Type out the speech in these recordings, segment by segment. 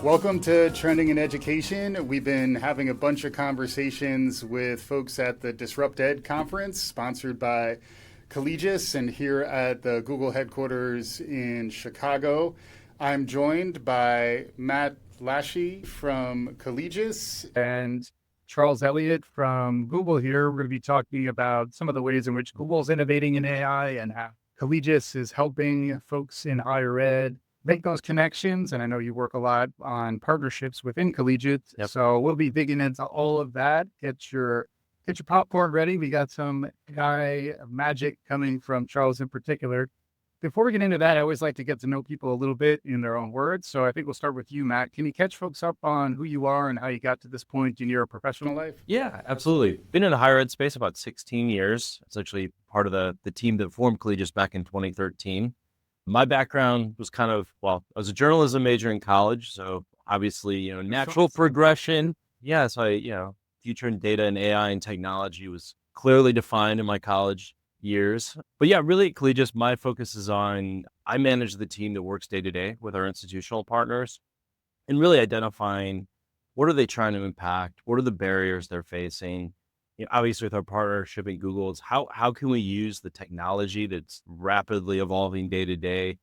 Welcome to Trending in Education. We've been having a bunch of conversations with folks at the Disrupt Ed conference, sponsored by Collegis, and here at the Google headquarters in Chicago. I'm joined by Matt Lachey from Collegis and Charles Elliott from Google here. We're going to be talking about some of the ways in which Google's innovating in AI and how Collegis is helping folks in higher ed make those connections. And I know you work a lot on partnerships within Collegiate. Yep. So we'll be digging into all of that. Get your popcorn ready. We got some AI magic coming from Charles in particular. Before we get into that, I always like to get to know people a little bit in their own words. So I think we'll start with you, Matt. Can you catch folks up on who you are and how you got to this point in your professional life? Yeah, absolutely. Been in the higher ed space about 16 years. It's actually part of the team that formed Collegius back in 2013. My background was I was a journalism major in college. So obviously, natural progression. Yeah. So future in data and AI and technology was clearly defined in my college years. But yeah, really at Collegius, my focus is I manage the team that works day to day with our institutional partners and really identifying what are they trying to impact? What are the barriers they're facing? Obviously with our partnership at Google, it's how can we use the technology that's rapidly evolving day to day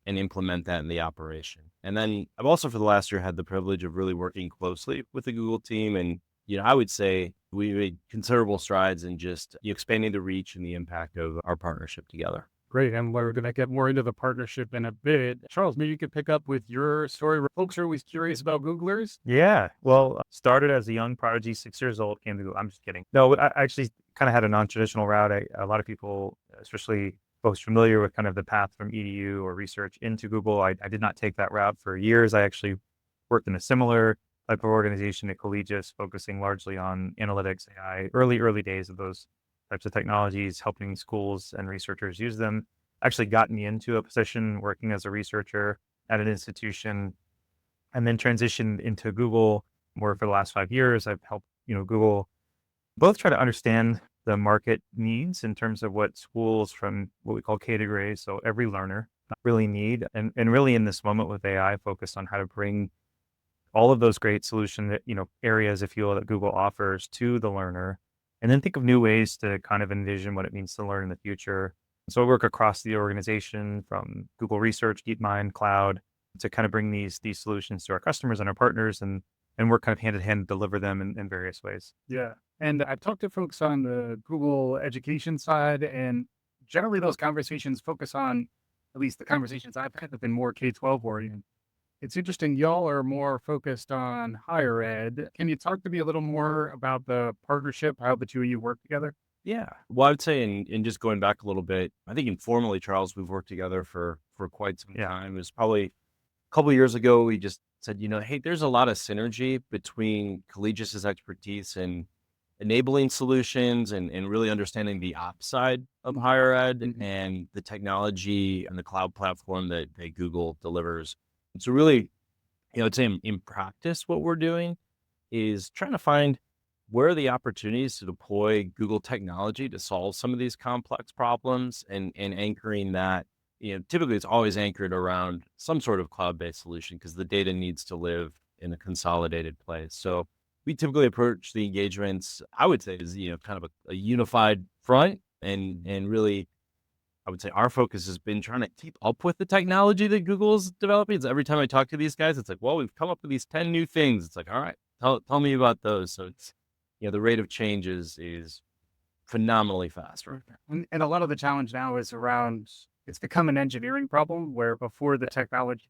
and implement that in the operation? And then I've also for the last year had the privilege of really working closely with the Google team. And, I would say we made considerable strides in just expanding the reach and the impact of our partnership together. Great. And we're going to get more into the partnership in a bit. Charles, maybe you could pick up with your story. Folks are always curious about Googlers. Yeah. Well, started as a young prodigy, 6 years old, came to Google. I'm just kidding. No, I actually kind of had a non-traditional route. A lot of people, especially folks familiar with kind of the path from EDU or research into Google, I did not take that route for years. I actually worked in a similar type of organization at Collegius, focusing largely on analytics, AI, early days of those types of technologies, helping schools and researchers use them. Actually got me into a position working as a researcher at an institution and then transitioned into Google, where for the last 5 years, I've helped, Google both try to understand the market needs in terms of what schools from what we call categories, so every learner really need, and really in this moment with AI, focused on how to bring all of those great solution areas, if you will, that Google offers to the learner, and then think of new ways to kind of envision what it means to learn in the future. So I work across the organization from Google Research, DeepMind, Cloud, to kind of bring these solutions to our customers and our partners and work kind of hand in hand to deliver them in various ways. Yeah. And I've talked to folks on the Google education side, and generally those conversations focus on, at least the conversations I've had have been more K-12 oriented. It's interesting, y'all are more focused on higher ed. Can you talk to me a little more about the partnership, how the two of you work together? Yeah. Well, I would say, in just going back a little bit, I think informally, Charles, we've worked together for quite some time. It was probably a couple of years ago, we just said, hey, there's a lot of synergy between Collegius's expertise in enabling solutions and really understanding the ops side of higher ed and the technology and the cloud platform that Google delivers. And so really, I'd say in practice, what we're doing is trying to find where are the opportunities to deploy Google technology to solve some of these complex problems and anchoring that, typically it's always anchored around some sort of cloud-based solution because the data needs to live in a consolidated place. So we typically approach the engagements, I would say, is, kind of a unified front and really, I would say our focus has been trying to keep up with the technology that Google's developing. So every time I talk to these guys, it's like, well, we've come up with these 10 new things. It's like, all right, tell me about those. So it's, the rate of change is phenomenally fast right now. And a lot of the challenge now is around, it's become an engineering problem where before the technology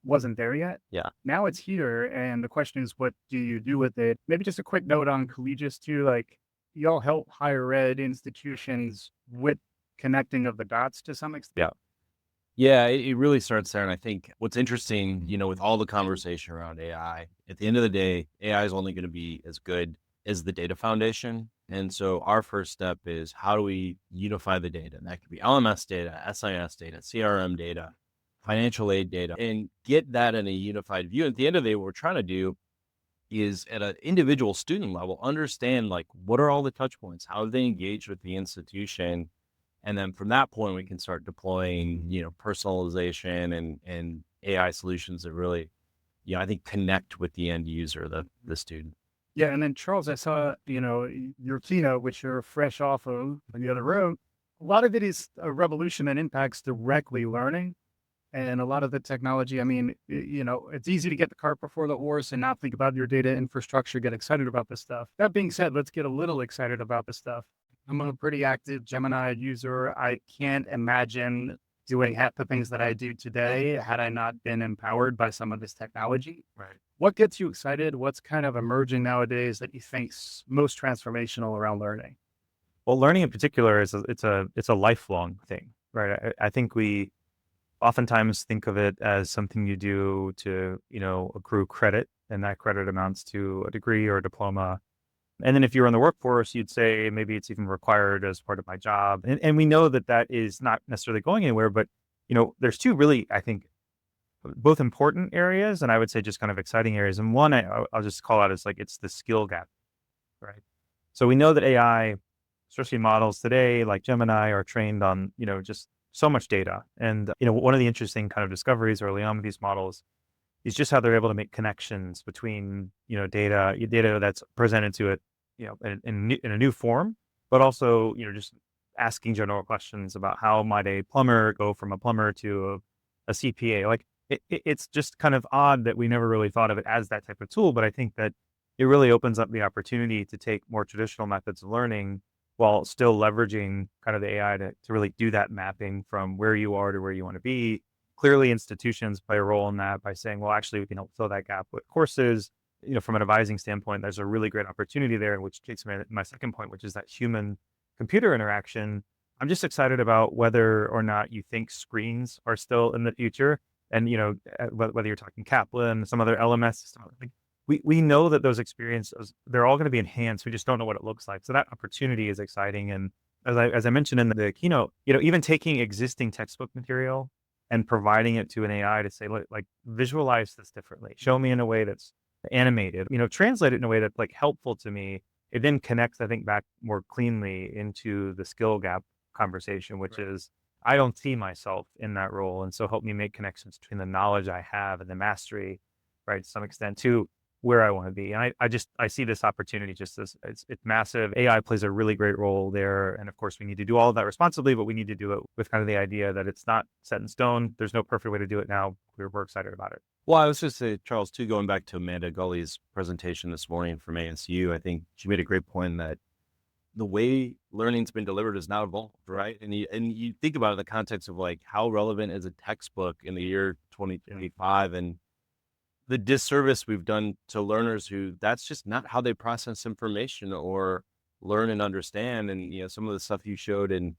wasn't there yet. Yeah. Now it's here. And the question is, what do you do with it? Maybe just a quick note on Collegius too, like y'all help higher ed institutions with connecting of the dots to some extent. Yeah, it really starts there. And I think what's interesting, with all the conversation around AI, at the end of the day, AI is only going to be as good as the data foundation. And so our first step is how do we unify the data? And that could be LMS data, SIS data, CRM data, financial aid data, and get that in a unified view. At the end of the day, what we're trying to do is at an individual student level, understand like what are all the touch points? How have they engaged with the institution? And then from that point, we can start deploying, personalization and AI solutions that really I think connect with the end user, the student. Yeah, and then Charles, I saw, your keynote, which you're fresh off of in the other room. A lot of it is a revolution that impacts directly learning. And a lot of the technology, I mean, it's easy to get the cart before the horse and not think about your data infrastructure, get excited about this stuff. That being said, let's get a little excited about this stuff. I'm a pretty active Gemini user. I can't imagine doing half the things that I do today had I not been empowered by some of this technology. Right. What gets you excited? What's kind of emerging nowadays that you think's most transformational around learning? Well, learning in particular is it's a lifelong thing, right? I think we oftentimes think of it as something you do to, accrue credit, and that credit amounts to a degree or a diploma. And then if you're in the workforce, you'd say maybe it's even required as part of my job. And we know that that is not necessarily going anywhere, but, there's two really, I think, both important areas, and I would say just kind of exciting areas. And one I'll just call out is it's the skill gap, right? So we know that AI, especially models today like Gemini, are trained on, just so much data. And, one of the interesting kind of discoveries early on with these models is just how they're able to make connections between, data that's presented to it, in a new form, but also, just asking general questions about how might a plumber go from a plumber to a CPA. It's just kind of odd that we never really thought of it as that type of tool, but I think that it really opens up the opportunity to take more traditional methods of learning while still leveraging kind of the AI to really do that mapping from where you are to where you want to be. Clearly, institutions play a role in that by saying, well, actually, we can help fill that gap with courses. From an advising standpoint, there's a really great opportunity there, which takes me to my second point, which is that human-computer interaction. I'm just excited about whether or not you think screens are still in the future. And, whether you're talking Kaplan, some other LMS system, we know that those experiences, they're all going to be enhanced. We just don't know what it looks like. So that opportunity is exciting. And as I mentioned in the keynote, even taking existing textbook material and providing it to an AI to say, visualize this differently, show me in a way that's animated, translate it in a way that's helpful to me. It then connects, I think, back more cleanly into the skill gap conversation, which is, I don't see myself in that role. And so help me make connections between the knowledge I have and the mastery, right, to some extent, to where I want to be. And I see this opportunity just as it's massive. AI plays a really great role there. And of course, we need to do all of that responsibly, but we need to do it with kind of the idea that it's not set in stone. There's no perfect way to do it now. We're excited about it. Well, I was just say, Charles, too, going back to Amanda Gully's presentation this morning from ASU, I think she made a great point that the way learning's been delivered is now evolved, right? And you think about it in the context of how relevant is a textbook in the year 2025, and the disservice we've done to learners who that's just not how they process information or learn and understand. And some of the stuff you showed in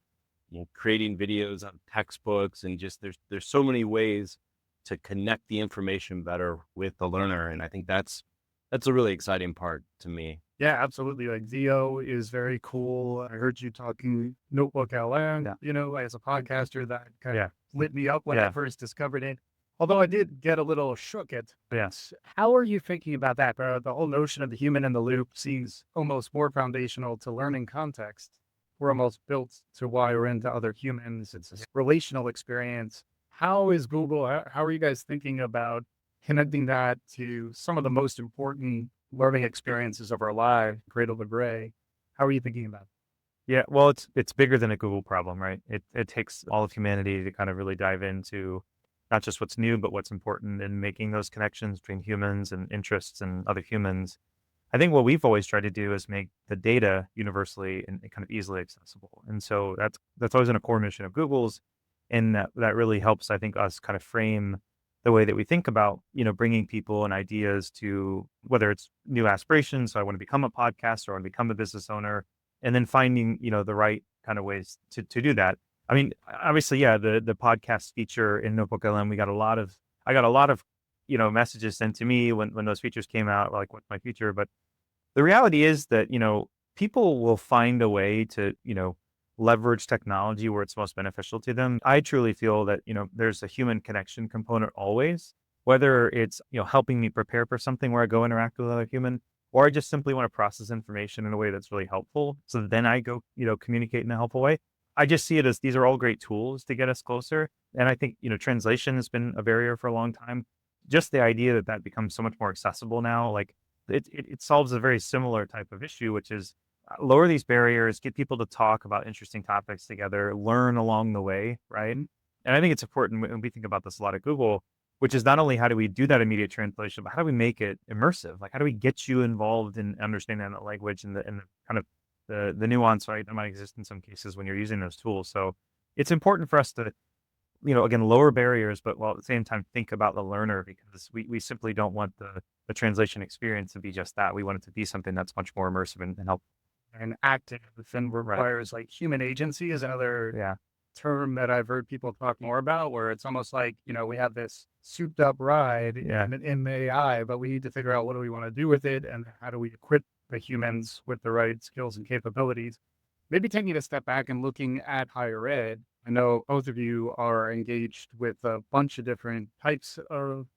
creating videos on textbooks, and just there's so many ways to connect the information better with the learner, and I think that's a really exciting part to me. Yeah, absolutely. Zio is very cool. I heard you talking NotebookLM, as a podcaster, that kind of lit me up when I first discovered it. Although I did get a little shook at. Yes. How are you thinking about that? The whole notion of the human in the loop seems almost more foundational to learning context. We're almost built to wire into other humans. It's a relational experience. How is Google, how are you guys thinking about connecting that to some of the most important learning experiences of our life, cradle to grave? How are you thinking about it? Yeah, well, it's bigger than a Google problem, right? It takes all of humanity to kind of really dive into not just what's new, but what's important in making those connections between humans and interests and other humans. I think what we've always tried to do is make the data universally and kind of easily accessible. And so that's always been a core mission of Google's. And that really helps, I think, us kind of frame the way that we think about, bringing people and ideas to whether it's new aspirations. So I want to become a podcaster, or I want to become a business owner, and then finding, the right kind of ways to do that. I mean, obviously, the podcast feature in NotebookLM, I got a lot of, messages sent to me when those features came out, like, what's my future? But the reality is that, people will find a way to, leverage technology where it's most beneficial to them. I truly feel that, there's a human connection component always, whether it's, helping me prepare for something where I go interact with another human, or I just simply want to process information in a way that's really helpful. So then I go, communicate in a helpful way. I just see it as these are all great tools to get us closer. And I think, translation has been a barrier for a long time. just the idea that that becomes so much more accessible now, like it solves a very similar type of issue, which is lower these barriers, get people to talk about interesting topics together, learn along the way, right? And I think it's important when we think about this a lot at Google, which is not only how do we do that immediate translation, but how do we make it immersive? Like, how do we get you involved in understanding that language and the kind of the nuance, right, that might exist in some cases when you're using those tools. So it's important for us to, again, lower barriers, but while at the same time think about the learner, because we simply don't want the translation experience to be just that. We want it to be something that's much more immersive and helpful. And active and requires like human agency is another term that I've heard people talk more about, where it's almost like, we have this souped up ride in the AI, but we need to figure out what do we want to do with it and how do we equip the humans with the right skills and capabilities. Maybe taking a step back and looking at higher ed. I know both of you are engaged with a bunch of different types of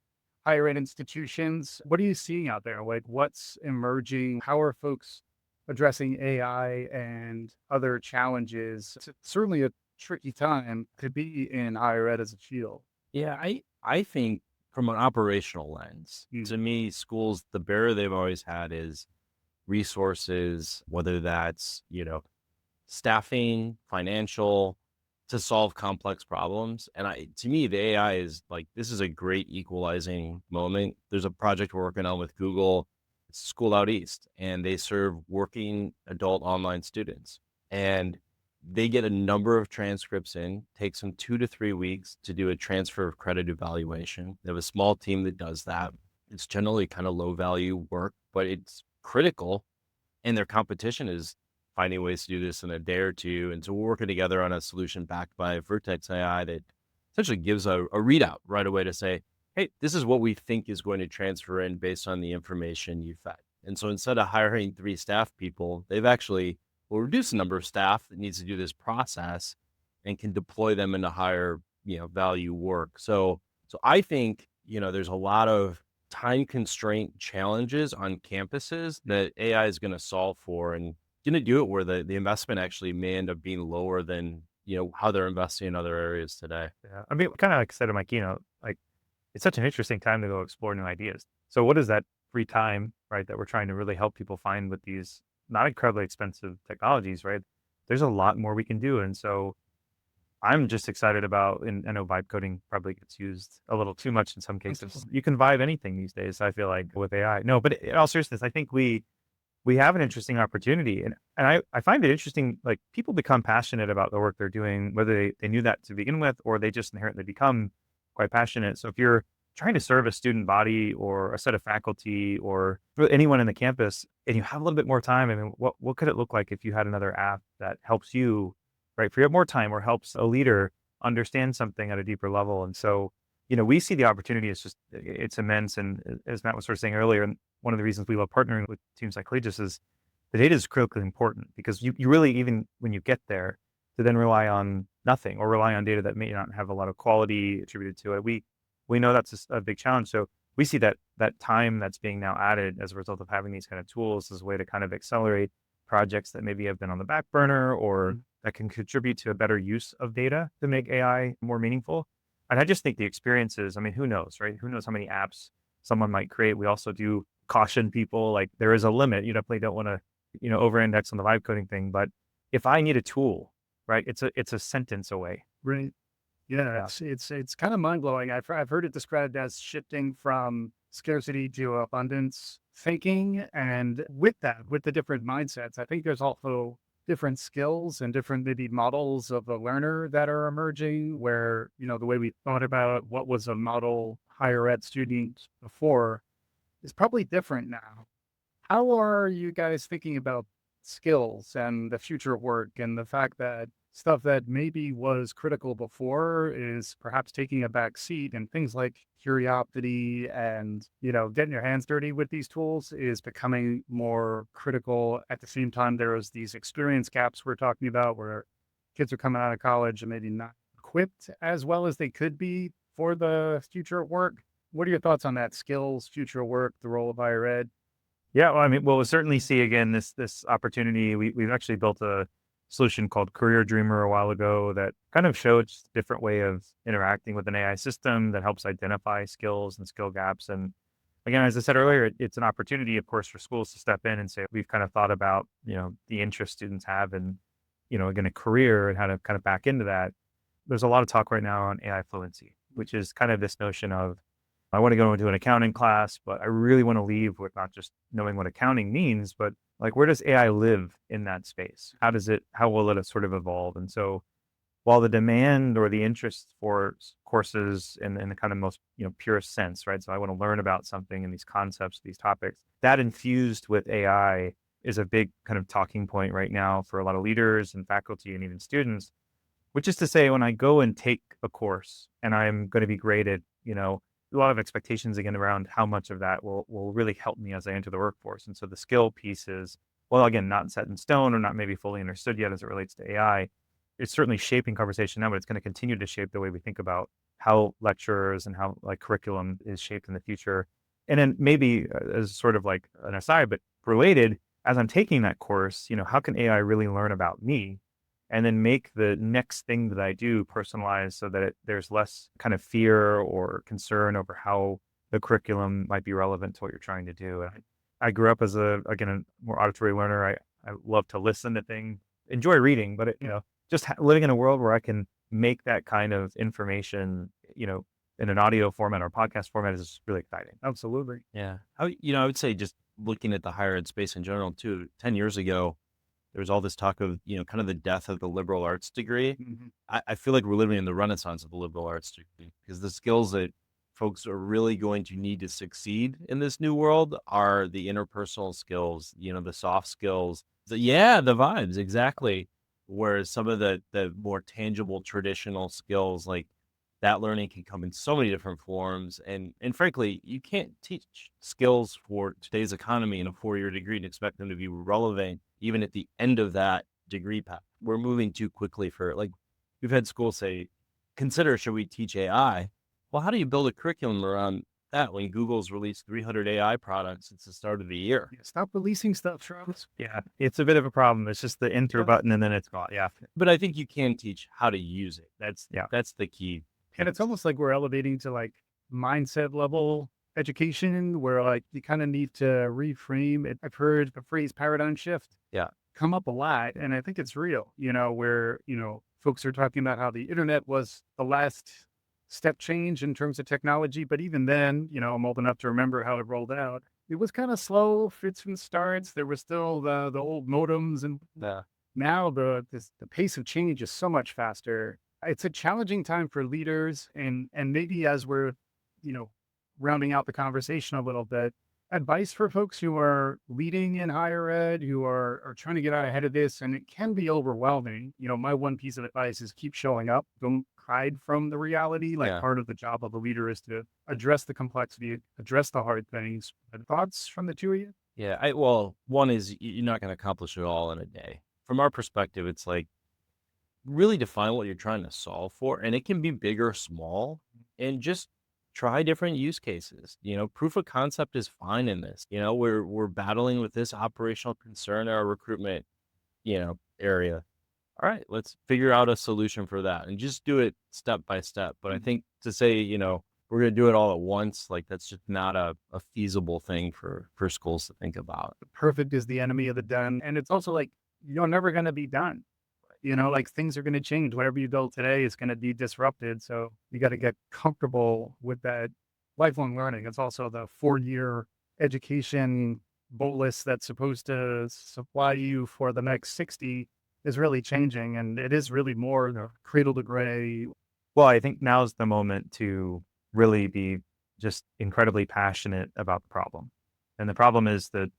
higher ed institutions. What are you seeing out there? Like, what's emerging? How are folks addressing AI and other challenges? It's certainly a tricky time to be in higher ed as a field. Yeah, I think from an operational lens, to me, schools, the barrier they've always had is resources, whether that's, staffing, financial, to solve complex problems. And to me, the AI is like, this is a great equalizing moment. There's a project we're working on with Google, it's School Out East, and they serve working adult online students. And they get a number of transcripts in, takes them 2 to 3 weeks to do a transfer of credit evaluation. They have a small team that does that. It's generally kind of low value work, but it's critical. And their competition is finding ways to do this in a day or two. And so we're working together on a solution backed by Vertex AI that essentially gives a readout right away to say, hey, this is what we think is going to transfer in based on the information you fed. And so instead of hiring 3 staff people, they've actually will reduce the number of staff that needs to do this process and can deploy them into higher, value work. So I think, there's a lot of time constraint challenges on campuses that AI is going to solve for and going to do it where the investment actually may end up being lower than, how they're investing in other areas today. Yeah. I mean, kind of like I said in my keynote, like it's such an interesting time to go explore new ideas. So what is that free time, right, that we're trying to really help people find with these not incredibly expensive technologies, right? There's a lot more we can do. And so I'm just excited about, and I know vibe coding probably gets used a little too much in some cases. You can vibe anything these days, I feel like, with AI. No, but in all seriousness, I think we have an interesting opportunity. And I find it interesting, like people become passionate about the work they're doing, whether they knew that to begin with, or they just inherently become quite passionate. So if you're trying to serve a student body or a set of faculty or anyone in the campus, and you have a little bit more time, I mean, what could it look like if you had another app that helps you, right, free up more time or helps a leader understand something at a deeper level? And so, we see the opportunity is just, it's immense. And as Matt was sort of saying earlier, and one of the reasons we love partnering with teams like Collegis is the data is critically important, because you really, even when you get there, to then rely on nothing or rely on data that may not have a lot of quality attributed to it. We know that's a big challenge. So we see that time that's being now added as a result of having these kind of tools as a way to kind of accelerate projects that maybe have been on the back burner or that can contribute to a better use of data to make AI more meaningful. And I just think the experiences, I mean, who knows, right? Who knows how many apps someone might create? We also do caution people, like there is a limit. You definitely don't want to, over-index on the vibe coding thing. But if I need a tool, right, it's a sentence away. Right. Yeah, it's kind of mind blowing. I've heard it described as shifting from scarcity to abundance thinking, and with the different mindsets, I think there's also different skills and different maybe models of the learner that are emerging. Where the way we thought about what was a model higher ed student before is probably different now. How are you guys thinking about skills and the future of work, and the fact that stuff that maybe was critical before is perhaps taking a back seat, and things like curiosity and, getting your hands dirty with these tools is becoming more critical. At the same time, there's these experience gaps we're talking about where kids are coming out of college and maybe not equipped as well as they could be for the future of work. What are your thoughts on that? Skills, future of work, the role of higher ed? Yeah, well, I mean, we'll certainly see again this opportunity. We've actually built a solution called Career Dreamer a while ago that kind of showed just a different way of interacting with an AI system that helps identify skills and skill gaps. And again, as I said earlier, it's an opportunity, of course, for schools to step in and say, we've kind of thought about, the interest students have in, again, a career and how to kind of back into that. There's a lot of talk right now on AI fluency, which is kind of this notion of, I want to go into an accounting class, but I really want to leave with not just knowing what accounting means, but like, where does AI live in that space? How will it sort of evolve? And so while the demand or the interest for courses in the kind of most, purest sense, right? So I want to learn about something and these concepts, these topics, that infused with AI is a big kind of talking point right now for a lot of leaders and faculty and even students, which is to say, when I go and take a course and I'm going to be graded, a lot of expectations again around how much of that will really help me as I enter the workforce. And so the skill piece is, well, again, not set in stone or not maybe fully understood yet as it relates to AI. It's certainly shaping conversation now, but it's going to continue to shape the way we think about how lecturers and how like curriculum is shaped in the future. And then maybe as sort of like an aside, but related, as I'm taking that course, how can AI really learn about me? And then make the next thing that I do personalized so that there's less kind of fear or concern over how the curriculum might be relevant to what you're trying to do. And I grew up as a more auditory learner. I love to listen to things, enjoy reading, but just living in a world where I can make that kind of information, in an audio format or podcast format is really exciting. Absolutely. Yeah. I would say just looking at the higher ed space in general too, 10 years ago, there was all this talk of, kind of the death of the liberal arts degree. Mhm. I feel like we're living in the renaissance of the liberal arts degree because the skills that folks are really going to need to succeed in this new world are the interpersonal skills, the soft skills. The vibes, exactly. Whereas some of the more tangible traditional skills, like that learning can come in so many different forms. And frankly, you can't teach skills for today's economy in a 4-year degree and expect them to be relevant even at the end of that degree path. We're moving too quickly we've had schools say, consider, should we teach AI? Well, how do you build a curriculum around that when Google's released 300 AI products since the start of the year? Yeah, stop releasing stuff, Charles. Yeah, it's a bit of a problem. It's just the enter button and then it's gone. Yeah. But I think you can teach how to use it. That's the key. And it's almost like we're elevating to like mindset level education where like you kind of need to reframe it. I've heard the phrase paradigm shift come up a lot. And I think it's real, where, folks are talking about how the internet was the last step change in terms of technology. But even then, I'm old enough to remember how it rolled out. It was kind of slow, fits and starts. There were still the old modems, and now the pace of change is so much faster. It's a challenging time for leaders, and maybe as we're, rounding out the conversation a little bit, advice for folks who are leading in higher ed, who are trying to get out ahead of this, and it can be overwhelming. My one piece of advice is keep showing up. Don't hide from the reality. Part of the job of a leader is to address the complexity, address the hard things. Thoughts from the two of you? Yeah. One is you're not going to accomplish it all in a day. From our perspective, it's like really define what you're trying to solve for, and it can be big or small, and just try different use cases. Proof of concept is fine in this. We're battling with this operational concern in our recruitment, area. All right, let's figure out a solution for that and just do it step by step. But I think to say, we're going to do it all at once, like that's just not a feasible thing for schools to think about. Perfect is the enemy of the done. And it's also like, you're never going to be done. Like things are going to change. Whatever you build today is going to be disrupted. So you got to get comfortable with that lifelong learning. It's also the 4-year education bolus that's supposed to supply you for the next 60 is really changing. And it is really more cradle to gray. Well, I think now's the moment to really be just incredibly passionate about the problem. And the problem is that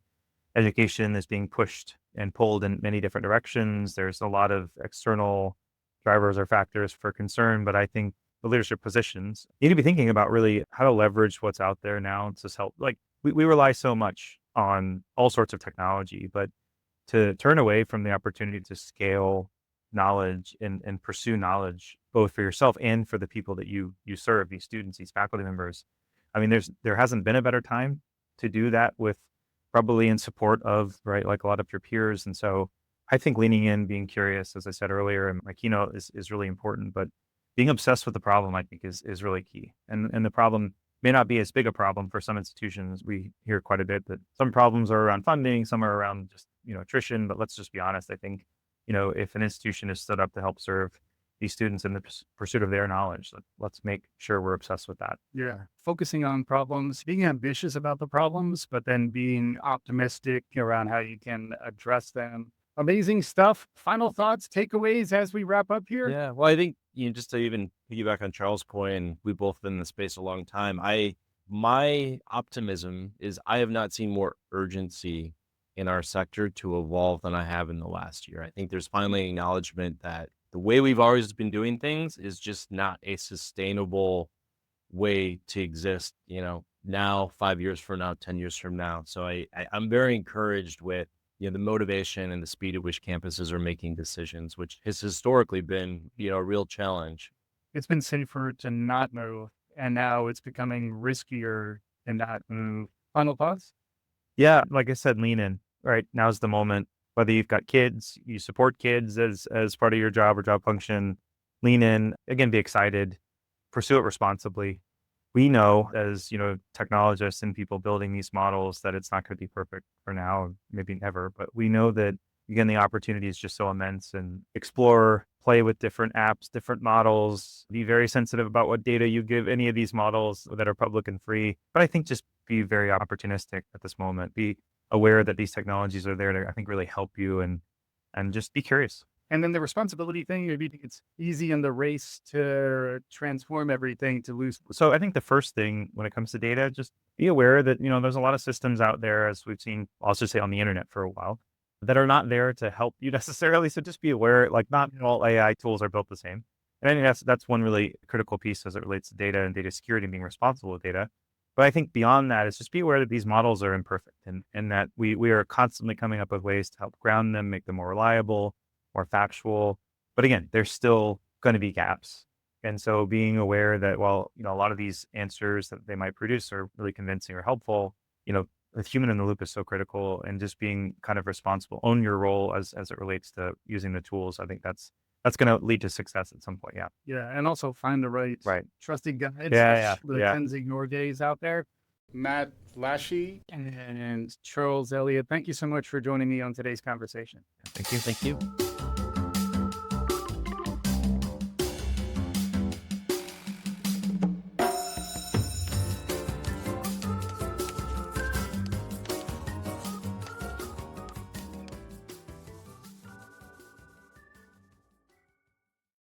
education is being pushed and pulled in many different directions. There's a lot of external drivers or factors for concern, but I think the leadership positions need to be thinking about really how to leverage what's out there now to help. Like we rely so much on all sorts of technology, but to turn away from the opportunity to scale knowledge and pursue knowledge, both for yourself and for the people that you serve, these students, these faculty members. I mean, there hasn't been a better time to do that with probably in support of, right, like a lot of your peers. And so I think leaning in, being curious, as I said earlier, and my keynote is really important, but being obsessed with the problem, I think is really key. And the problem may not be as big a problem for some institutions. We hear quite a bit that some problems are around funding, some are around just, attrition, but let's just be honest. I think, if an institution is stood up to help serve these students in the pursuit of their knowledge, let's make sure we're obsessed with that. Yeah. Focusing on problems, being ambitious about the problems, but then being optimistic around how you can address them. Amazing stuff. Final thoughts, takeaways as we wrap up here? Yeah. Well, I think, just to even piggyback on Charles' point, and we've both been in the space a long time. My optimism is I have not seen more urgency in our sector to evolve than I have in the last year. I think there's finally acknowledgement that the way we've always been doing things is just not a sustainable way to exist, now, 5 years from now, 10 years from now. So I'm very encouraged with, the motivation and the speed at which campuses are making decisions, which has historically been, a real challenge. It's been safer to not move, and now it's becoming riskier to not move. Final thoughts? Yeah, like I said, lean in. Right, now's the moment. Whether you've got kids, you support kids as part of your job or job function, lean in. Again, be excited, pursue it responsibly. We know as, technologists and people building these models that it's not going to be perfect for now, maybe never, but we know that, again, the opportunity is just so immense, and explore, play with different apps, different models, be very sensitive about what data you give any of these models that are public and free. But I think just be very opportunistic at this moment. Be aware that these technologies are there to, I think, really help you, and just be curious. And then the responsibility thing, maybe it's easy in the race to transform everything to lose. So I think the first thing when it comes to data, just be aware that, there's a lot of systems out there, as we've seen, I'll just say on the internet for a while, that are not there to help you necessarily. So just be aware, like not all AI tools are built the same. And I think that's one really critical piece as it relates to data and data security and being responsible with data. But I think beyond that is just be aware that these models are imperfect, and that we are constantly coming up with ways to help ground them, make them more reliable, more factual. But again, there's still going to be gaps. And so being aware that while, a lot of these answers that they might produce are really convincing or helpful, the human in the loop is so critical, and just being kind of responsible, own your role as it relates to using the tools. I think that's going to lead to success at some point. Yeah. Yeah. And also find the right trusted guides. Yeah. The Tenzing your days out there. Matt Lachey And Charles Elliott, thank you so much for joining me on today's conversation. Thank you. Thank you.